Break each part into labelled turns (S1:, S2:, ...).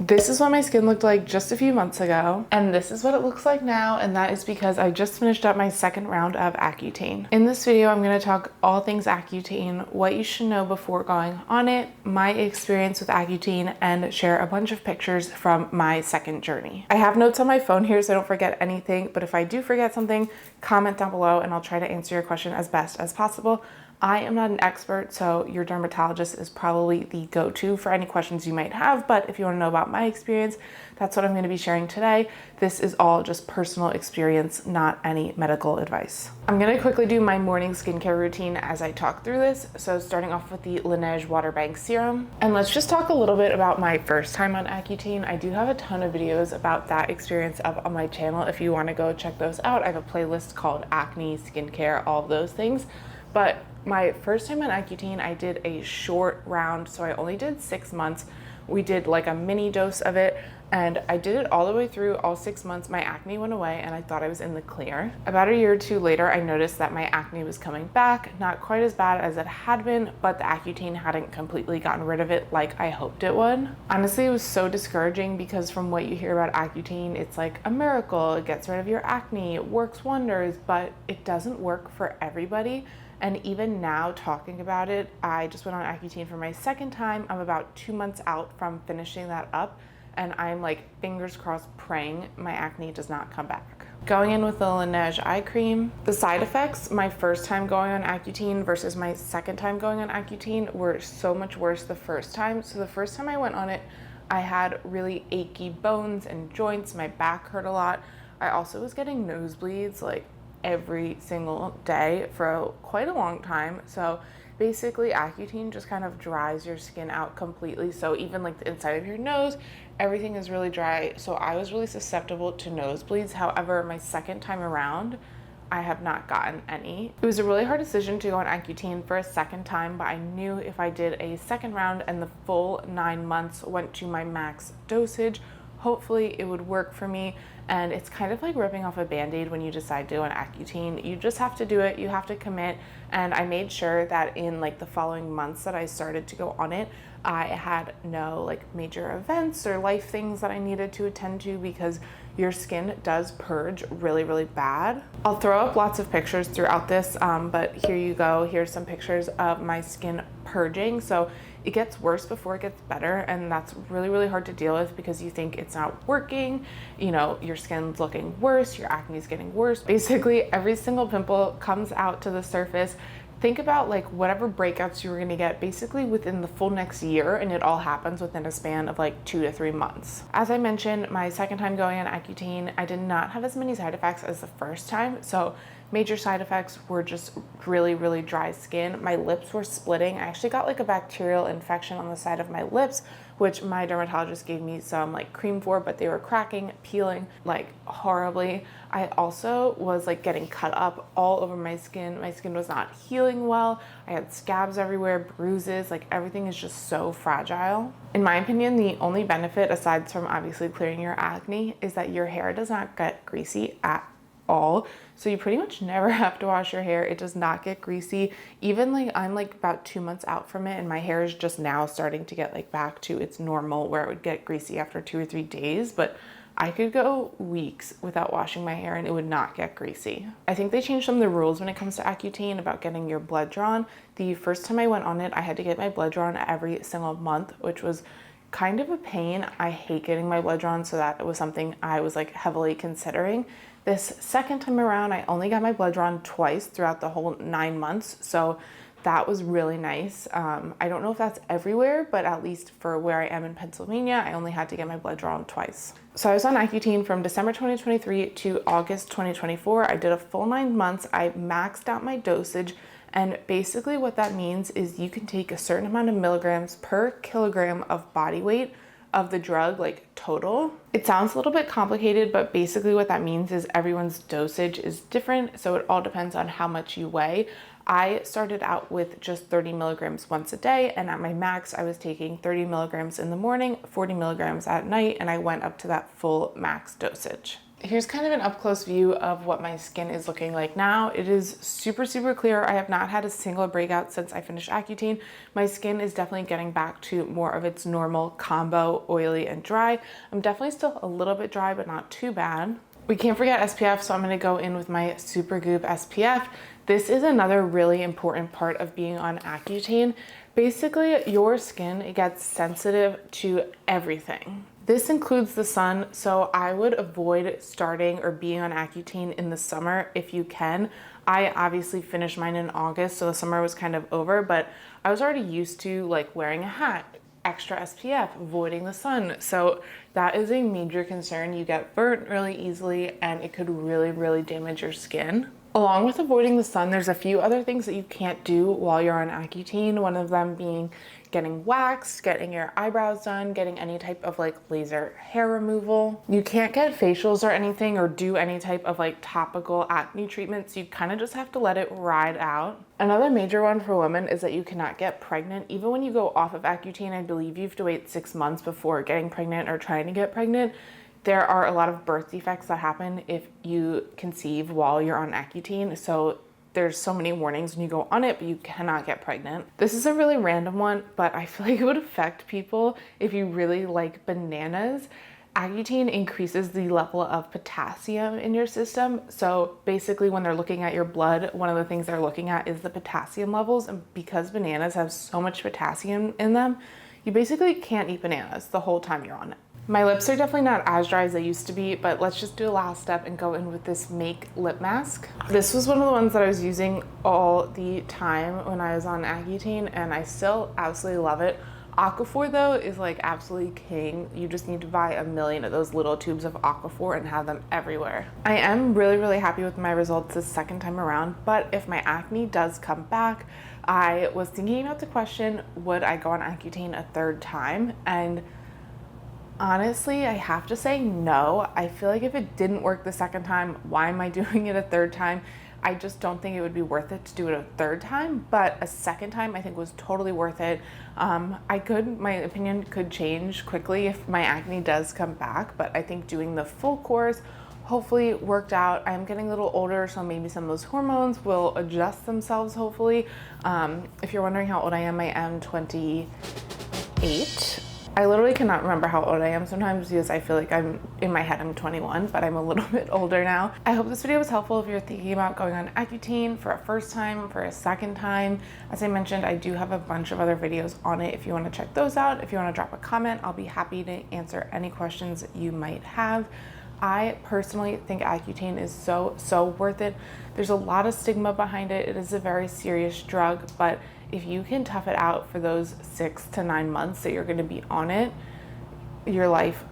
S1: This is what my skin looked like just a few months ago, and this is what it looks like now, and that is because I just finished up my second round of Accutane. In this video, I'm going to talk all things Accutane, what you should know before going on it, my experience with Accutane, and share a bunch of pictures from my second journey. I have notes on my phone here so I don't forget anything, but if I do forget something, comment down below and I'll try to answer your question as best as possible. I am not an expert, so your dermatologist is probably the go-to for any questions you might have, but if you want to know about my experience, that's what I'm going to be sharing today. This is all just personal experience, not any medical advice. I'm going to quickly do my morning skincare routine as I talk through this. So starting off with the Laneige Water Bank Serum. And let's just talk a little bit about my first time on Accutane. I do have a ton of videos about that experience up on my channel. If you want to go check those out, I have a playlist called Acne, Skincare, all of those things. But my first time on Accutane, I did a short round, so I only did 6 months. We did like a mini dose of it, and I did it all the way through. All 6 months, my acne went away, and I thought I was in the clear. About a year or two later, I noticed that my acne was coming back, not quite as bad as it had been, but the Accutane hadn't completely gotten rid of it like I hoped it would. Honestly, it was so discouraging because from what you hear about Accutane, it's like a miracle. It gets rid of your acne, it works wonders, but it doesn't work for everybody. And even now talking about it, I just went on Accutane for my second time. I'm about 2 months out from finishing that up, and I'm like fingers crossed praying my acne does not come back. Going in with the Laneige eye cream, the side effects my first time going on Accutane versus my second time going on Accutane were so much worse the first time. So the first time I went on it, I had really achy bones and joints. My back hurt a lot. I also was getting nosebleeds like every single day for quite a long time. So basically Accutane just kind of dries your skin out completely. So even like the inside of your nose, everything is really dry. So I was really susceptible to nosebleeds. However, my second time around, I have not gotten any. It was a really hard decision to go on Accutane for a second time, but I knew if I did a second round and the full 9 months went to my max dosage, hopefully it would work for me. And it's kind of like ripping off a band-aid when you decide to go on Accutane. You just have to do it, you have to commit. And I made sure that in like the following months that I started to go on it, I had no like major events or life things that I needed to attend to because your skin does purge really, really bad. I'll throw up lots of pictures throughout this, but here you go. Here's some pictures of my skin purging. So it gets worse before it gets better, and that's really, really hard to deal with because you think it's not working, you know, your skin's looking worse, your acne is getting worse. Basically, every single pimple comes out to the surface. Think about like whatever breakouts you were gonna get basically within the full next year, and it all happens within a span of like 2 to 3 months. As I mentioned, my second time going on Accutane, I did not have as many side effects as the first time. So major side effects were just really, really dry skin. My lips were splitting. I actually got like a bacterial infection on the side of my lips, which my dermatologist gave me some like cream for, but they were cracking, peeling like horribly. I also was like getting cut up all over my skin. My skin was not healing well. I had scabs everywhere, bruises, like everything is just so fragile. In my opinion, the only benefit aside from obviously clearing your acne is that your hair does not get greasy at all. So you pretty much never have to wash your hair. It does not get greasy. Even like I'm like about 2 months out from it, and my hair is just now starting to get like back to its normal where it would get greasy after 2 or 3 days, but I could go weeks without washing my hair and it would not get greasy. I think they changed some of the rules when it comes to Accutane about getting your blood drawn. The first time I went on it, I had to get my blood drawn every single month, which was kind of a pain. I hate getting my blood drawn, so that was something I was like heavily considering. This second time around, I only got my blood drawn twice throughout the whole 9 months, so that was really nice. I don't know if that's everywhere, but at least for where I am in Pennsylvania, I only had to get my blood drawn twice. So I was on Accutane from December 2023 to August 2024. I did a full 9 months. I maxed out my dosage, and basically what that means is you can take a certain amount of milligrams per kilogram of body weight of the drug, like total. It sounds a little bit complicated, but basically what that means is everyone's dosage is different, so it all depends on how much you weigh. I started out with just 30 milligrams once a day, and at my max, I was taking 30 milligrams in the morning, 40 milligrams at night, and I went up to that full max dosage. Here's kind of an up close view of what my skin is looking like now. It is super, super clear. I have not had a single breakout since I finished Accutane. My skin is definitely getting back to more of its normal combo, oily and dry. I'm definitely still a little bit dry, but not too bad. We can't forget SPF, so I'm gonna go in with my Supergoop SPF. This is another really important part of being on Accutane. Basically, your skin gets sensitive to everything. This includes the sun, so I would avoid starting or being on Accutane in the summer if you can. I obviously finished mine in August, so the summer was kind of over, but I was already used to like wearing a hat, extra SPF, avoiding the sun. So that is a major concern. You get burnt really easily and it could really, really damage your skin. Along with avoiding the sun, there's a few other things that you can't do while you're on Accutane. One of them being getting waxed, getting your eyebrows done, getting any type of like laser hair removal. You can't get facials or anything or do any type of like topical acne treatments. You kind of just have to let it ride out. Another major one for women is that you cannot get pregnant. Even when you go off of Accutane, I believe you have to wait 6 months before getting pregnant or trying to get pregnant. There are a lot of birth defects that happen if you conceive while you're on Accutane. So there's so many warnings when you go on it, but you cannot get pregnant. This is a really random one, but I feel like it would affect people if you really like bananas. Accutane increases the level of potassium in your system. So basically when they're looking at your blood, one of the things they're looking at is the potassium levels. And because bananas have so much potassium in them, you basically can't eat bananas the whole time you're on it. My lips are definitely not as dry as they used to be, but let's just do the last step and go in with this Make lip mask. This was one of the ones that I was using all the time when I was on Accutane, and I still absolutely love it. Aquaphor though is like absolutely king. You just need to buy 1 million of those little tubes of Aquaphor and have them everywhere. I am really, really happy with my results this second time around, but if my acne does come back, I was thinking about the question, would I go on Accutane a third time? And honestly, I have to say no. I feel like if it didn't work the second time, why am I doing it a third time? I just don't think it would be worth it to do it a third time, but a second time I think was totally worth it. My opinion could change quickly if my acne does come back, but I think doing the full course hopefully worked out. I'm getting a little older, so maybe some of those hormones will adjust themselves, hopefully. If you're wondering how old I am 28. I literally cannot remember how old I am sometimes because I feel like in my head I'm 21, but I'm a little bit older now. I hope this video was helpful if you're thinking about going on Accutane for a first time, for a second time. As I mentioned, I do have a bunch of other videos on it if you want to check those out. If you want to drop a comment, I'll be happy to answer any questions that you might have. I personally think Accutane is so worth it. There's a lot of stigma behind it. It is a very serious drug, but if you can tough it out for those 6 to 9 months that you're going to be on it, your life,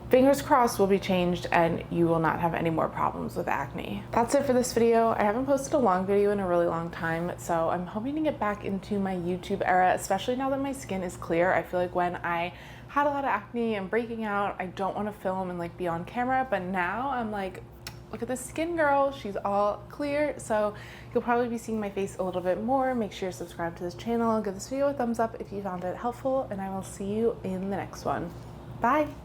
S1: fingers crossed, will be changed and you will not have any more problems with acne. That's it for this video. I haven't posted a long video in a really long time, so I'm hoping to get back into my YouTube era, especially now that my skin is clear. I feel like when I had a lot of acne and breaking out, I don't want to film and like be on camera, but now I'm like, look at this skin girl, she's all clear. So you'll probably be seeing my face a little bit more. Make sure you're subscribed to this channel. Give this video a thumbs up if you found it helpful, and I will see you in the next one. Bye.